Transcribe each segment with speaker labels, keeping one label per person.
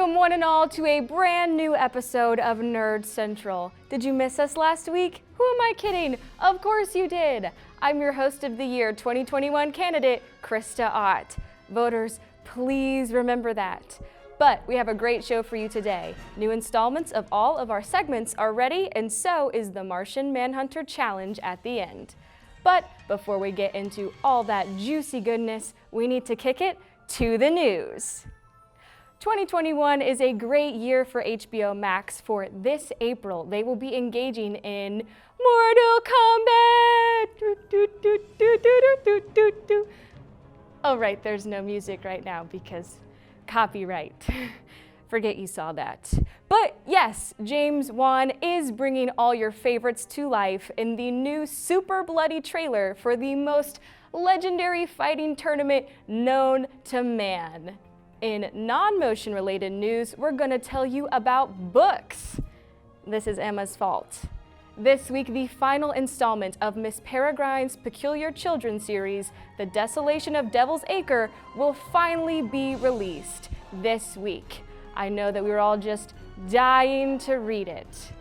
Speaker 1: Welcome one and all to a brand new episode of Nerd Central. Did you miss us last week? Who am I kidding? Of course you did. I'm your host of the year 2021 candidate, Krista Ott. Voters, please remember that. But we have a great show for you today. New installments of all of our segments are ready, and so is the Martian Manhunter challenge at the end. But before we get into all that juicy goodness, we need to kick it to the news. 2021 is a great year for HBO Max. For this April, they will be engaging in Mortal Kombat! Oh right, there's no music right now because copyright. Forget you saw that. But yes, James Wan is bringing all your favorites to life in the new super bloody trailer for the most legendary fighting tournament known to man. In non-motion related news, we're gonna tell you about books. This is Emma's fault. This week, the final installment of Miss Peregrine's Peculiar Children series, The Desolation of Devil's Acre, will finally be released this week. I know that we were all just dying to read it.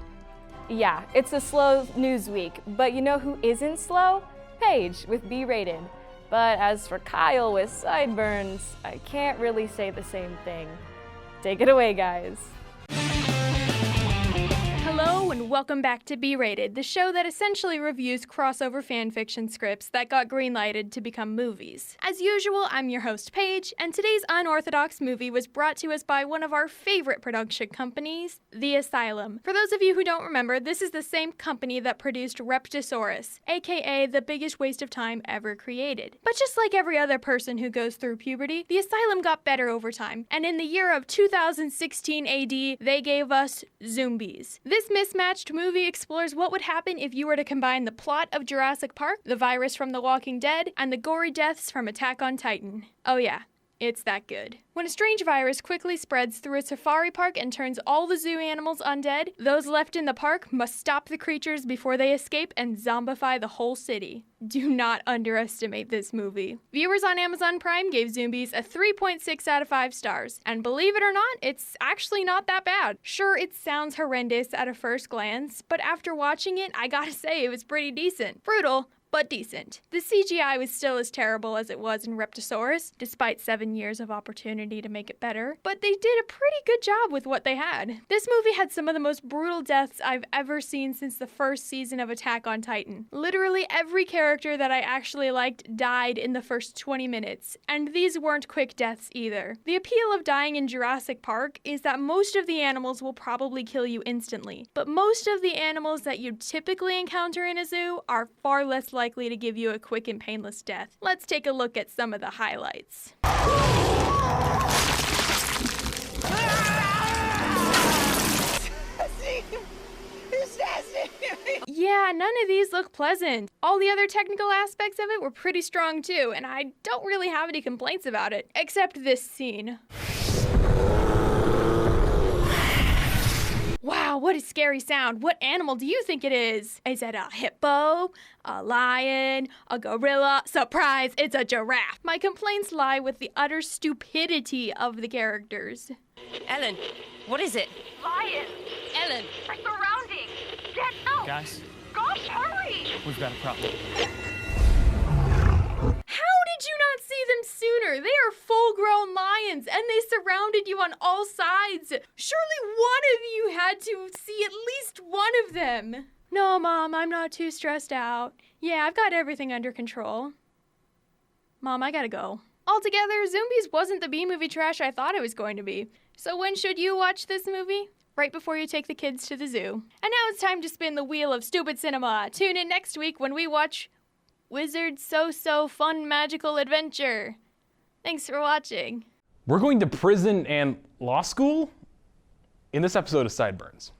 Speaker 1: Yeah, it's a slow news week, but you know who isn't slow? Paige with BRated. But as for Kyle with Sideburns, I can't really say the same thing. Take it away, guys.
Speaker 2: Hello and welcome back to BRated, the show that essentially reviews crossover fanfiction scripts that got greenlighted to become movies. As usual, I'm your host Paige, and today's unorthodox movie was brought to us by one of our favorite production companies, The Asylum. For those of you who don't remember, this is the same company that produced Reptosaurus, aka the biggest waste of time ever created. But just like every other person who goes through puberty, The Asylum got better over time, and in the year of 2016 AD, they gave us Zombies. This mismatched movie explores what would happen if you were to combine the plot of Jurassic Park, the virus from The Walking Dead, and the gory deaths from Attack on Titan. Oh yeah, it's that good. When a strange virus quickly spreads through a safari park and turns all the zoo animals undead, those left in the park must stop the creatures before they escape and zombify the whole city. Do not underestimate this movie. Viewers on Amazon Prime gave Zombies a 3.6 out of 5 stars, and believe it or not, it's actually not that bad. Sure, it sounds horrendous at a first glance, but after watching it, I gotta say it was pretty decent. Brutal, but decent. The CGI was still as terrible as it was in Reptosaurus, despite 7 years of opportunity to make it better, but they did a pretty good job with what they had. This movie had some of the most brutal deaths I've ever seen since the first season of Attack on Titan. Literally every character that I actually liked died in the first 20 minutes, and these weren't quick deaths either. The appeal of dying in Jurassic Park is that most of the animals will probably kill you instantly, but most of the animals that you typically encounter in a zoo are far less likely to give you a quick and painless death. Let's take a look at some of the highlights. Yeah, none of these look pleasant. All the other technical aspects of it were pretty strong too, and I don't really have any complaints about it, except this scene. Wow, what a scary sound. What animal do you think it is? Is it a hippo, a lion, a gorilla? Surprise, it's a giraffe. My complaints lie with the utter stupidity of the characters.
Speaker 3: Ellen, what is it?
Speaker 4: Lion!
Speaker 3: Ellen!
Speaker 4: We're surrounding! Get out!
Speaker 5: Guys,
Speaker 4: Gosh, hurry!
Speaker 5: we've got a problem.
Speaker 2: How did you not see them sooner? They are full-grown lions, and they surrounded you on all sides. Surely one of you had to see at least one of them. No, Mom, I'm not too stressed out. Yeah, I've got everything under control. Mom, I gotta go. Altogether, Zombies wasn't the B-movie trash I thought it was going to be. So when should you watch this movie? Right before you take the kids to the zoo. And now it's time to spin the wheel of stupid cinema. Tune in next week when we watch Wizard So Fun Magical Adventure. Thanks for watching.
Speaker 5: We're going to prison and law school in this episode of Sideburns.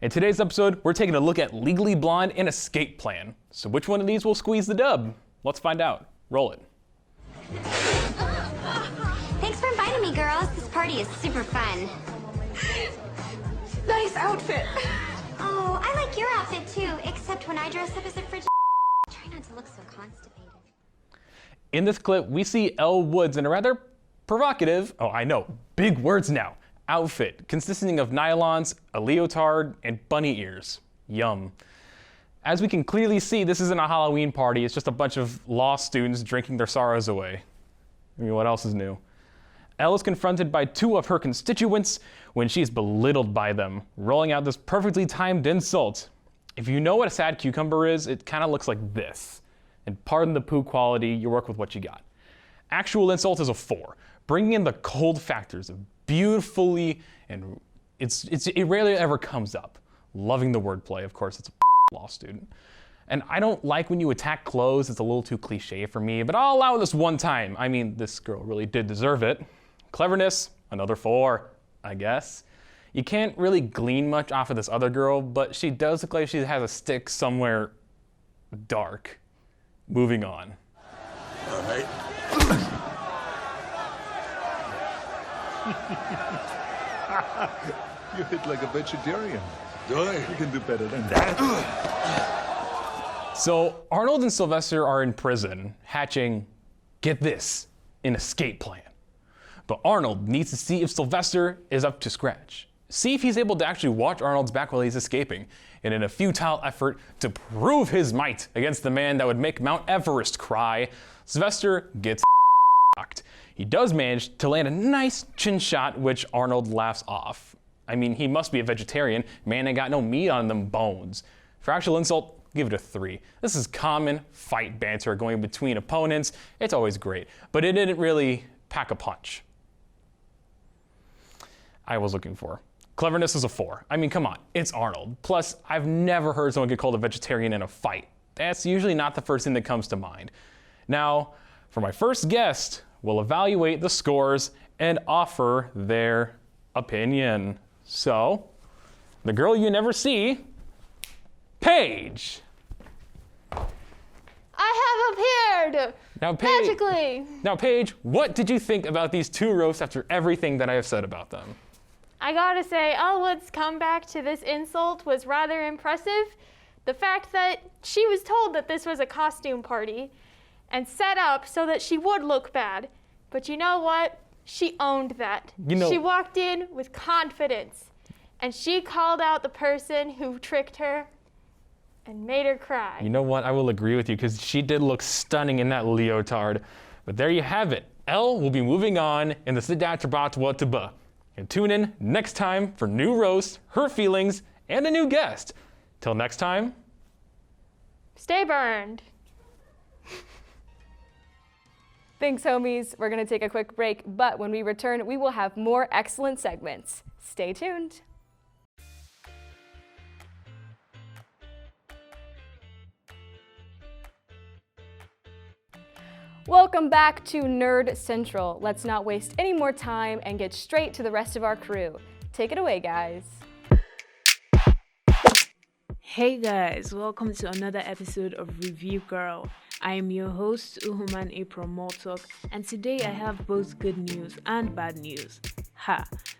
Speaker 5: In today's episode, we're taking a look at Legally Blonde and Escape Plan. So which one of these will squeeze the dub? Let's find out. Roll it.
Speaker 6: Thanks for inviting me, girls. This party is super fun.
Speaker 4: Nice outfit!
Speaker 6: Oh, I like your outfit too, except when I dress up as a fridge. Try not to look so constipated.
Speaker 5: In this clip, we see Elle Woods in a rather provocative, oh I know, big words now, outfit consisting of nylons, a leotard, and bunny ears. Yum. As we can clearly see, this isn't a Halloween party, it's just a bunch of law students drinking their sorrows away. I mean, what else is new? Elle is confronted by two of her constituents when she is belittled by them, rolling out this perfectly timed insult. If you know what a sad cucumber is, it kind of looks like this. And pardon the poo quality, you work with what you got. Actual insult is a 4, bringing in the cold factors of beautifully, and it rarely ever comes up. Loving the wordplay, of course, it's a law student. And I don't like when you attack clothes, it's a little too cliche for me, but I'll allow this one time. I mean, this girl really did deserve it. Cleverness, another 4, I guess. You can't really glean much off of this other girl, but she does look like she has a stick somewhere dark. Moving on.
Speaker 7: All right.
Speaker 8: You hit like a vegetarian.
Speaker 7: Do I?
Speaker 8: You can do better than that.
Speaker 5: So Arnold and Sylvester are in prison, hatching, get this, an escape plan. But Arnold needs to see if Sylvester is up to scratch. See if he's able to actually watch Arnold's back while he's escaping, and in a futile effort to prove his might against the man that would make Mount Everest cry, Sylvester gets knocked. He does manage to land a nice chin shot, which Arnold laughs off. I mean, he must be a vegetarian. Man ain't got no meat on them bones. For actual insult, give it a 3. This is common fight banter going between opponents. It's always great, but it didn't really pack a punch. I was looking for. Cleverness is a 4. I mean, come on, it's Arnold. Plus, I've never heard someone get called a vegetarian in a fight. That's usually not the first thing that comes to mind. Now, for my first guest, we'll evaluate the scores and offer their opinion. So, the girl you never see, Paige.
Speaker 1: I have appeared!
Speaker 5: Now, Paige,
Speaker 1: Magically!
Speaker 5: Now, Paige, what did you think about these 2 roasts after everything that I have said about them?
Speaker 2: I gotta say, Elwood's comeback to this insult was rather impressive. The fact that she was told that this was a costume party and set up so that she would look bad. But you know what? She owned that. She walked in with confidence and she called out the person who tricked her and made her cry.
Speaker 5: You know what? I will agree with you because she did look stunning in that leotard. But there you have it. Elle will be moving on in the Sideburns. And tune in next time for new roast, her feelings, and a new guest. Till next time,
Speaker 2: stay burned.
Speaker 1: Thanks, homies. We're going to take a quick break, but when we return, we will have more excellent segments. Stay tuned. Welcome back to Nerd Central. Let's not waste any more time and get straight to the rest of our crew. Take it away, guys.
Speaker 9: Hey guys, welcome to another episode of Review Girl. I am your host, Uhuman April Mortok, and today I have both good news and bad news.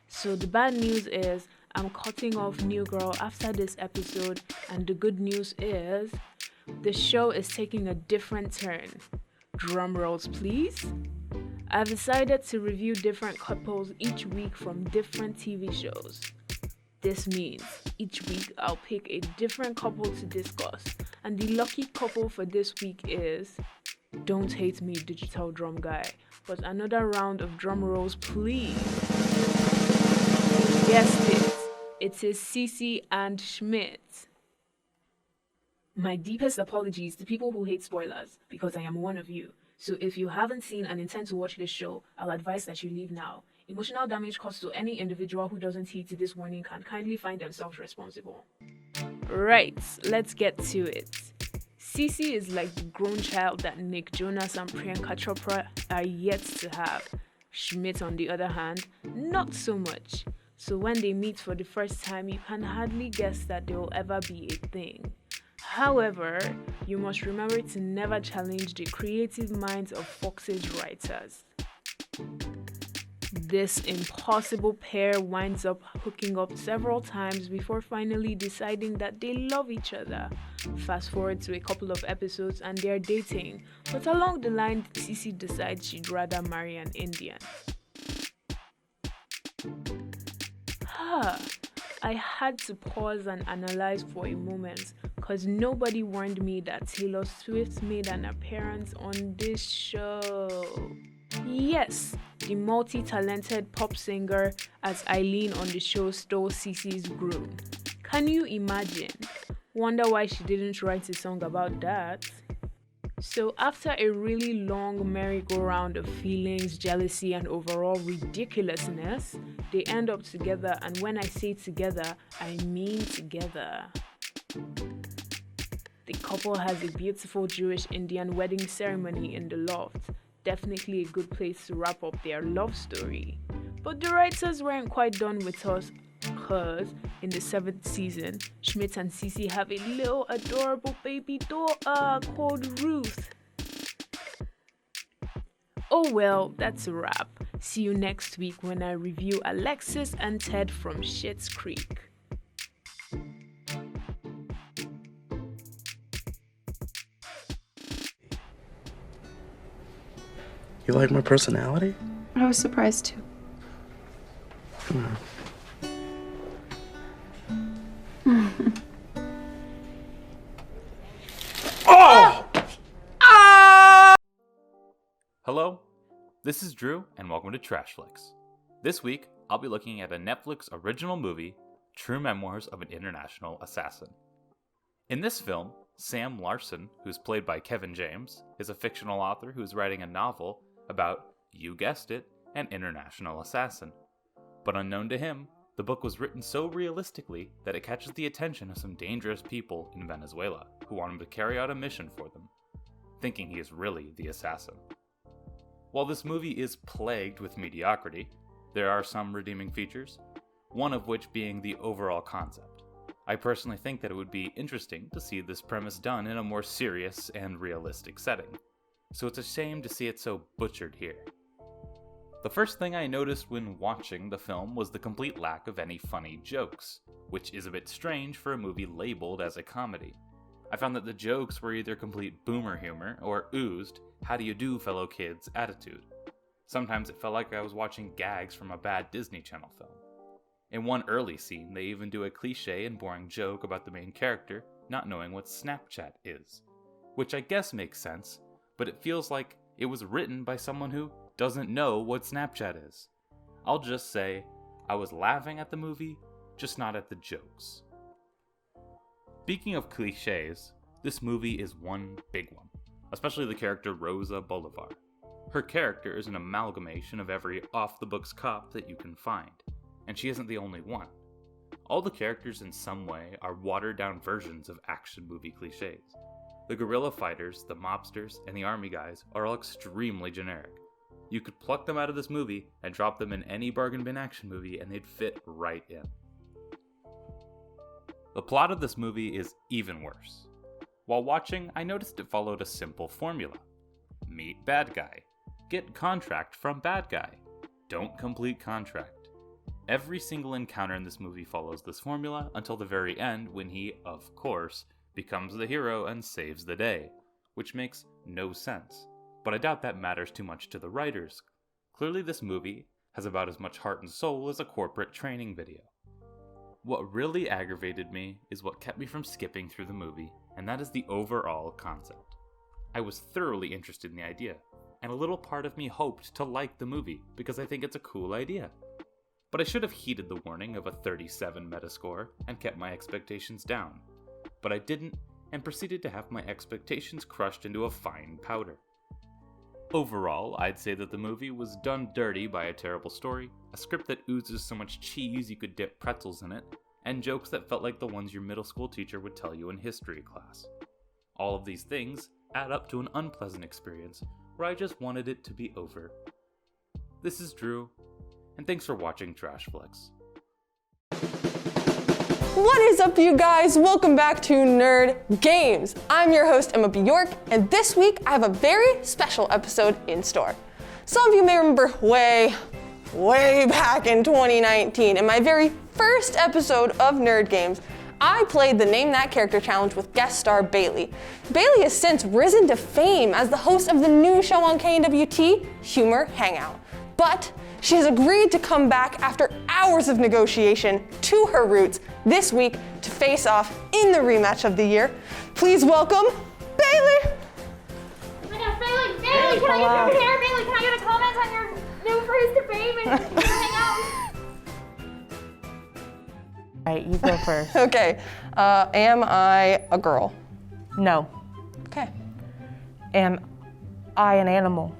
Speaker 9: So the bad news is I'm cutting off New Girl after this episode, and the good news is the show is taking a different turn. Drum rolls, please. I've decided to review different couples each week from different TV shows. This means each week I'll pick a different couple to discuss, and the lucky couple for this week is, don't hate me, digital drum guy, but another round of drum rolls, please. Guessed it is Cece and Schmidt. My deepest apologies to people who hate spoilers, because I am one of you. So if you haven't seen and intend to watch this show, I'll advise that you leave now. Emotional damage caused to any individual who doesn't heed to this warning can kindly find themselves responsible. Right, let's get to it. Cece is like the grown child that Nick Jonas and Priyanka Chopra are yet to have. Schmidt, on the other hand, not so much. So when they meet for the first time, you can hardly guess that they will ever be a thing. However, you must remember to never challenge the creative minds of Fox's writers. This impossible pair winds up hooking up several times before finally deciding that they love each other. Fast forward to a couple of episodes and they're dating, but along the line, Cece decides she'd rather marry an Indian. I had to pause and analyze for a moment, cause nobody warned me that Taylor Swift made an appearance on this show. Yes, the multi-talented pop singer as Eileen on the show stole Cece's groove. Can you imagine? Wonder why she didn't write a song about that. So after a really long merry-go-round of feelings, jealousy, and overall ridiculousness, they end up together, and when I say together, I mean together. The couple has a beautiful Jewish-Indian wedding ceremony in the loft. Definitely a good place to wrap up their love story. But the writers weren't quite done with us, because in the 7th season, Schmidt and Cece have a little adorable baby daughter called Ruth. Oh well, that's a wrap. See you next week when I review Alexis and Ted from Schitt's Creek.
Speaker 10: You like my personality?
Speaker 11: I was surprised too.
Speaker 10: Oh!
Speaker 12: Hello, this is Drew, and welcome to Trashflix. This week, I'll be looking at a Netflix original movie, True Memoirs of an International Assassin. In this film, Sam Larson, who's played by Kevin James, is a fictional author who's writing a novel about, you guessed it, an international assassin. But unknown to him, the book was written so realistically that it catches the attention of some dangerous people in Venezuela who want him to carry out a mission for them, thinking he is really the assassin. While this movie is plagued with mediocrity, there are some redeeming features, one of which being the overall concept. I personally think that it would be interesting to see this premise done in a more serious and realistic setting, so it's a shame to see it so butchered here. The first thing I noticed when watching the film was the complete lack of any funny jokes, which is a bit strange for a movie labeled as a comedy. I found that the jokes were either complete boomer humor or oozed, how do you do fellow kids attitude. Sometimes it felt like I was watching gags from a bad Disney Channel film. In one early scene, they even do a cliche and boring joke about the main character not knowing what Snapchat is, which I guess makes sense, but it feels like it was written by someone who doesn't know what Snapchat is. I'll just say, I was laughing at the movie, just not at the jokes. Speaking of cliches, this movie is one big one, especially the character Rosa Bolivar. Her character is an amalgamation of every off-the-books cop that you can find, and she isn't the only one. All the characters in some way are watered-down versions of action movie cliches. The guerrilla fighters, the mobsters, and the army guys are all extremely generic. You could pluck them out of this movie and drop them in any bargain bin action movie and they'd fit right in. The plot of this movie is even worse. While watching, I noticed it followed a simple formula. Meet bad guy. Get contract from bad guy. Don't complete contract. Every single encounter in this movie follows this formula until the very end when he, of course, becomes the hero and saves the day, which makes no sense. But I doubt that matters too much to the writers. Clearly this movie has about as much heart and soul as a corporate training video. What really aggravated me is what kept me from skipping through the movie, and that is the overall concept. I was thoroughly interested in the idea, and a little part of me hoped to like the movie because I think it's a cool idea. But I should have heeded the warning of a 37 Metascore and kept my expectations down. But I didn't, and proceeded to have my expectations crushed into a fine powder. Overall, I'd say that the movie was done dirty by a terrible story, a script that oozes so much cheese you could dip pretzels in it, and jokes that felt like the ones your middle school teacher would tell you in history class. All of these things add up to an unpleasant experience where I just wanted it to be over. This is Drew, and thanks for watching Trashflix.
Speaker 13: What is up, you guys? Welcome back to Nerd Games. I'm your host, Emma Bjork, and this week I have a very special episode in store. Some of you may remember way back in 2019, in my very first episode of Nerd Games, I played the Name That Character Challenge with guest star Bailey. Bailey has since risen to fame as the host of the new show on KNWT, Humor Hangout. But she has agreed to come back after hours of negotiation to her roots this week to face off in the rematch of the year. Please welcome Bailey.
Speaker 4: Oh my gosh, Bailey, can I get your hair? Bailey, can I get a comment on your new phrase to fame and hang out?
Speaker 11: All right, you go first.
Speaker 13: Okay, am I a girl?
Speaker 11: No.
Speaker 13: Okay.
Speaker 11: Am I an animal?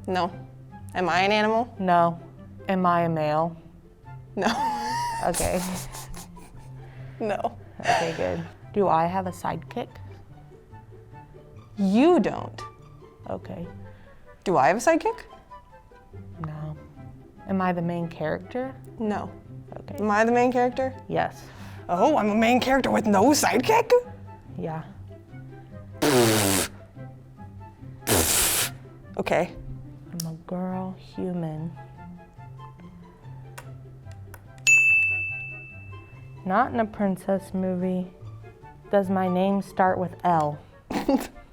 Speaker 13: No. Am I an animal?
Speaker 11: No. Am I a male?
Speaker 13: No.
Speaker 11: Okay.
Speaker 13: No.
Speaker 11: Okay, good. Do I have a sidekick?
Speaker 13: You don't.
Speaker 11: Okay.
Speaker 13: Do I have a sidekick?
Speaker 11: No. Am I the main character?
Speaker 13: No.
Speaker 11: Okay.
Speaker 13: Am I the main character?
Speaker 11: Yes.
Speaker 13: Oh, I'm a main character with no sidekick?
Speaker 11: Yeah.
Speaker 13: Okay.
Speaker 11: I'm a girl human. Not in a princess movie. Does my name start with L?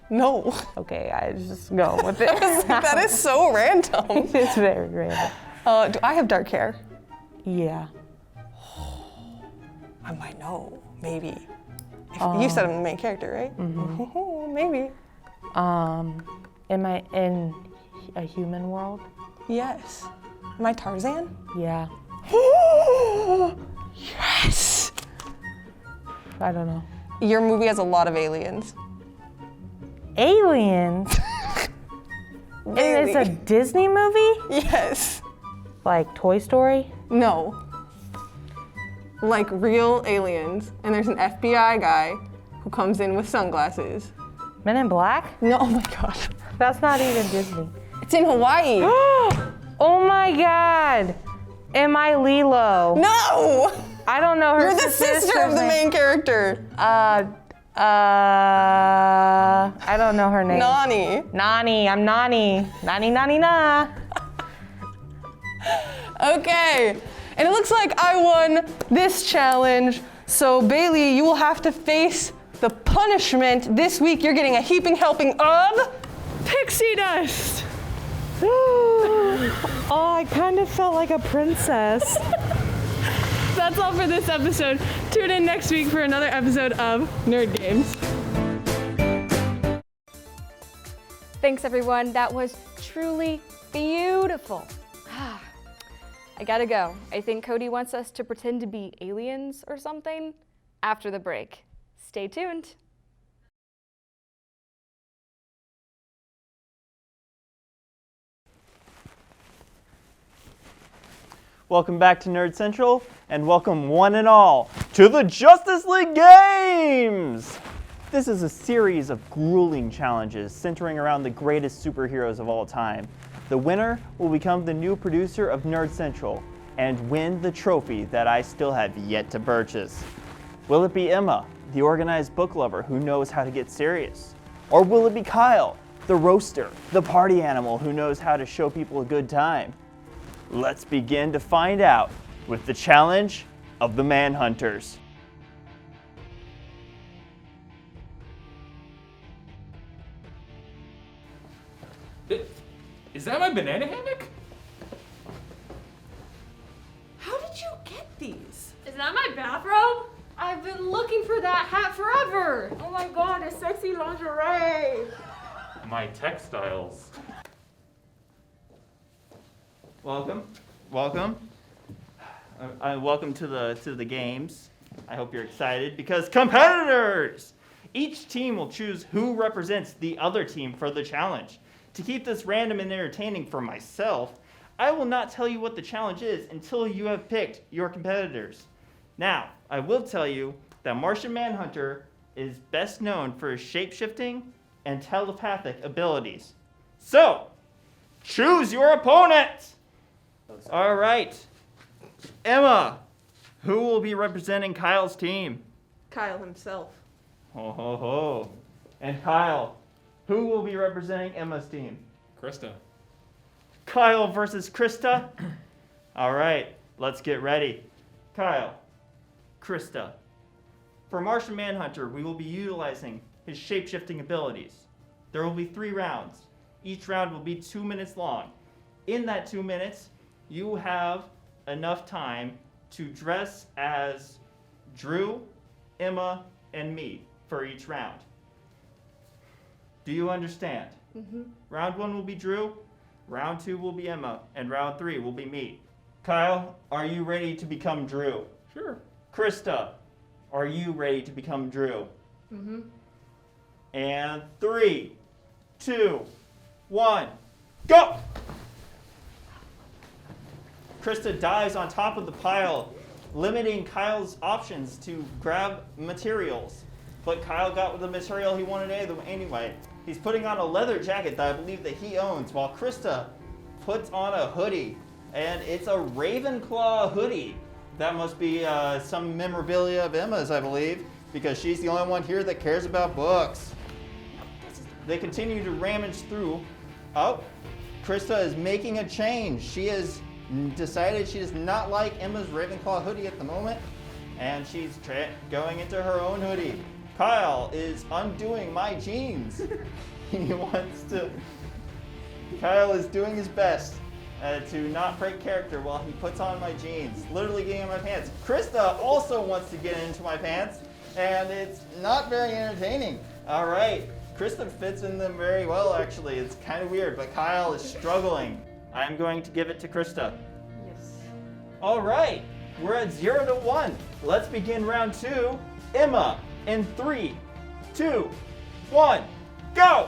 Speaker 13: No.
Speaker 11: Okay, I just go with it.
Speaker 13: That is so random.
Speaker 11: It's very random.
Speaker 13: Do I have dark hair?
Speaker 11: Yeah.
Speaker 13: I might know, maybe. You said I'm the main character, right?
Speaker 11: Mm-hmm.
Speaker 13: Maybe.
Speaker 11: Am I in a human world?
Speaker 13: Yes. Am I Tarzan?
Speaker 11: Yeah.
Speaker 13: Yes!
Speaker 11: I don't know.
Speaker 13: Your movie has a lot of aliens.
Speaker 11: Aliens? And it's a Disney movie?
Speaker 13: Yes.
Speaker 11: Like Toy Story?
Speaker 13: No. Like real aliens. And there's an FBI guy who comes in with sunglasses.
Speaker 11: Men in Black?
Speaker 13: No, oh my god.
Speaker 11: That's not even Disney.
Speaker 13: It's in Hawaii.
Speaker 11: Oh my god. Am I Lilo?
Speaker 13: No!
Speaker 11: I don't know her.
Speaker 13: You're the sister of the main character.
Speaker 11: I don't know her name.
Speaker 13: Nani.
Speaker 11: Nani, I'm Nani. Nani, Nani, na.
Speaker 13: Okay, and it looks like I won this challenge. So Bailey, you will have to face the punishment. This week you're getting a heaping helping of pixie dust.
Speaker 11: Oh, I kind of felt like a princess.
Speaker 13: That's all for this episode. Tune in next week for another episode of Nerd Games.
Speaker 1: Thanks, everyone. That was truly beautiful. I gotta go. I think Cody wants us to pretend to be aliens or something after the break. Stay tuned.
Speaker 14: Welcome back to Nerd Central, and welcome one and all to the Justice League Games! This is a series of grueling challenges centering around the greatest superheroes of all time. The winner will become the new producer of Nerd Central and win the trophy that I still have yet to purchase. Will it be Emma, the organized book lover who knows how to get serious? Or will it be Kyle, the roaster, the party animal who knows how to show people a good time? Let's begin to find out with the challenge of the Manhunters.
Speaker 5: Is that my banana hammock?
Speaker 13: How did you get these?
Speaker 4: Is that my bathrobe?
Speaker 1: I've been looking for that hat forever.
Speaker 4: Oh my god, it's sexy lingerie.
Speaker 5: My textiles.
Speaker 14: Welcome. Welcome to the games. I hope you're excited because competitors! Each team will choose who represents the other team for the challenge. To keep this random and entertaining for myself, I will not tell you what the challenge is until you have picked your competitors. Now, I will tell you that Martian Manhunter is best known for his shape-shifting and telepathic abilities. So, choose your opponent! All right. Emma, who will be representing Kyle's team?
Speaker 13: Kyle himself.
Speaker 14: Ho, ho, ho. And Kyle, who will be representing Emma's team?
Speaker 5: Krista.
Speaker 14: Kyle versus Krista? All right, let's get ready. Kyle, Krista. For Martian Manhunter, we will be utilizing his shape-shifting abilities. There will be 3 rounds. Each round will be 2 minutes long. In that 2 minutes, you have enough time to dress as Drew, Emma, and me for each round. Do you understand?
Speaker 1: Mm-hmm.
Speaker 14: Round 1 will be Drew, round 2 will be Emma, and round 3 will be me. Kyle, are you ready to become Drew?
Speaker 5: Sure.
Speaker 14: Krista, are you ready to become Drew?
Speaker 1: Mm-hmm.
Speaker 14: And 3, 2, 1, go! Krista dives on top of the pile, limiting Kyle's options to grab materials. But Kyle got the material he wanted anyway. He's putting on a leather jacket that I believe that he owns, while Krista puts on a hoodie. And it's a Ravenclaw hoodie. That must be some memorabilia of Emma's, I believe, because she's the only one here that cares about books. They continue to rummage through. Oh, Krista is making a change. She has decided she does not like Emma's Ravenclaw hoodie at the moment, and she's going into her own hoodie. Kyle is undoing my jeans. Kyle is doing his best to not break character while he puts on my jeans, literally getting in my pants. Krista also wants to get into my pants, and it's not very entertaining. All right, Krista fits in them very well, actually. It's kind of weird, but Kyle is struggling. I'm going to give it to Krista.
Speaker 1: Yes.
Speaker 14: All right, we're at 0 to 1. Let's begin round 2. Emma, in 3, 2, 1, go!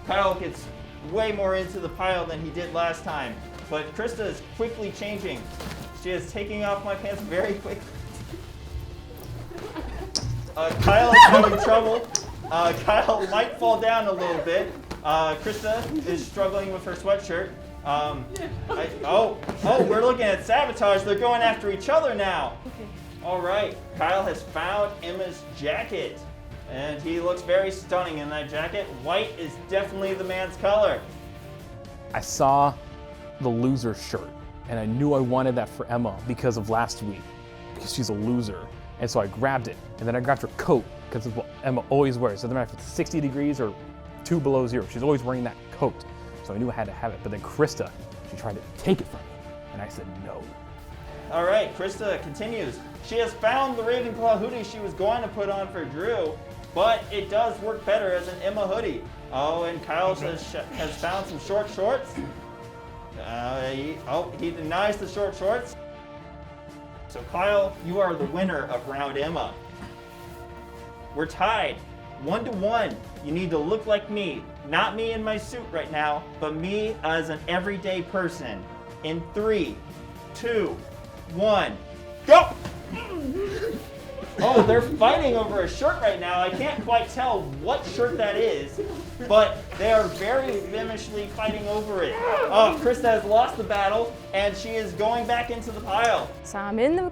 Speaker 14: Kyle gets way more into the pile than he did last time, but Krista is quickly changing. She is taking off my pants very quickly. Kyle is having trouble. Kyle might fall down a little bit. Krista is struggling with her sweatshirt. We're looking at sabotage. They're going after each other now.
Speaker 1: Okay.
Speaker 14: All right, Kyle has found Emma's jacket, and he looks very stunning in that jacket. White is definitely the man's color.
Speaker 5: I saw the loser shirt, and I knew I wanted that for Emma because of last week, because she's a loser. And so I grabbed it, and then I grabbed her coat, because it's what Emma always wears. So no matter if it's 60 degrees or 2 below 0, she's always wearing that coat. So I knew I had to have it. But then Krista, she tried to take it from me, and I said no.
Speaker 14: All right, Krista continues. She has found the Ravenclaw hoodie she was going to put on for Drew, but it does work better as an Emma hoodie. Oh, and Kyle has found some short shorts. He denies the short shorts. So Kyle, you are the winner of round Emma. We're tied, 1 to 1. You need to look like me. Not me in my suit right now, but me as an everyday person. In 3, 2, 1, go! Oh, they're fighting over a shirt right now. I can't quite tell what shirt that is, but they are very venomously fighting over it. Oh, Krista has lost the battle, and she is going back into the pile.
Speaker 1: So I'm in the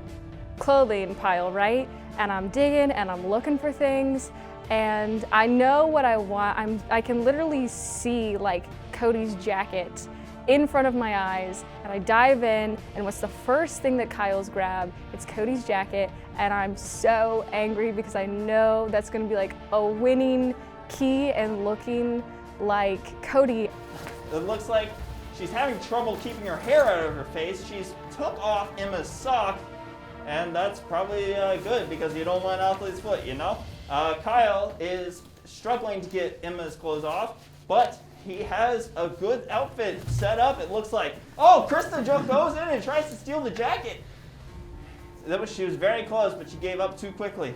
Speaker 1: clothing pile, right? And I'm digging and I'm looking for things, and I know what I want. I can literally see like Cody's jacket in front of my eyes, and I dive in, and what's the first thing that Kyle's grabbed? It's Cody's jacket, and I'm so angry because I know that's gonna be like a winning key and looking like Cody.
Speaker 14: It looks like she's having trouble keeping her hair out of her face. She's took off Emma's sock, and that's probably good because you don't want Athlete's foot, you know? Kyle is struggling to get Emma's clothes off, but he has a good outfit set up, it looks like. Oh, Krista goes in and tries to steal the jacket. She was very close, but she gave up too quickly.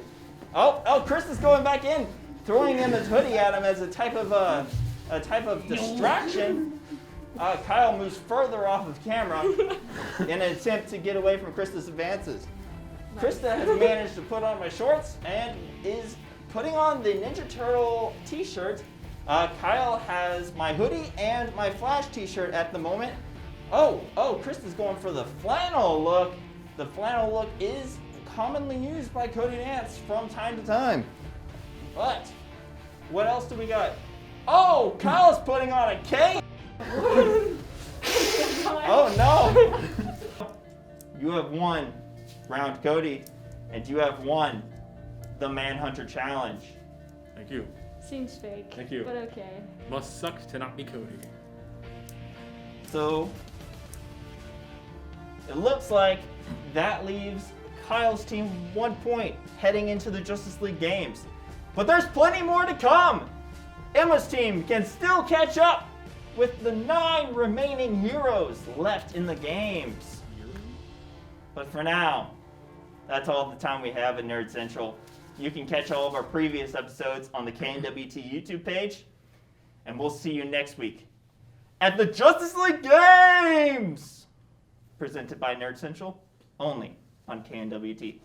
Speaker 14: Oh, Krista's going back in, throwing Emma's hoodie at him as a type of distraction. Kyle moves further off of camera in an attempt to get away from Krista's advances. Krista has managed to put on my shorts and is putting on the Ninja Turtle t-shirt. Kyle has my hoodie and my Flash t-shirt at the moment. Oh, Krista's going for the flannel look. The flannel look is commonly used by Cody Nance from time to time. But, what else do we got? Oh, Kyle's putting on a cape! Oh no! You have won round Cody, and you have won the Manhunter Challenge.
Speaker 5: Thank you.
Speaker 1: Seems fake.
Speaker 5: Thank you.
Speaker 1: But okay.
Speaker 5: Must suck to not be Cody.
Speaker 14: So it looks like that leaves Kyle's team 1 point heading into the Justice League games. But there's plenty more to come. Emma's team can still catch up with the 9 remaining heroes left in the games. But for now, that's all the time we have in Nerd Central. You can catch all of our previous episodes on the KNWT YouTube page. And we'll see you next week at the Justice League Games! Presented by Nerd Central, only on KNWT.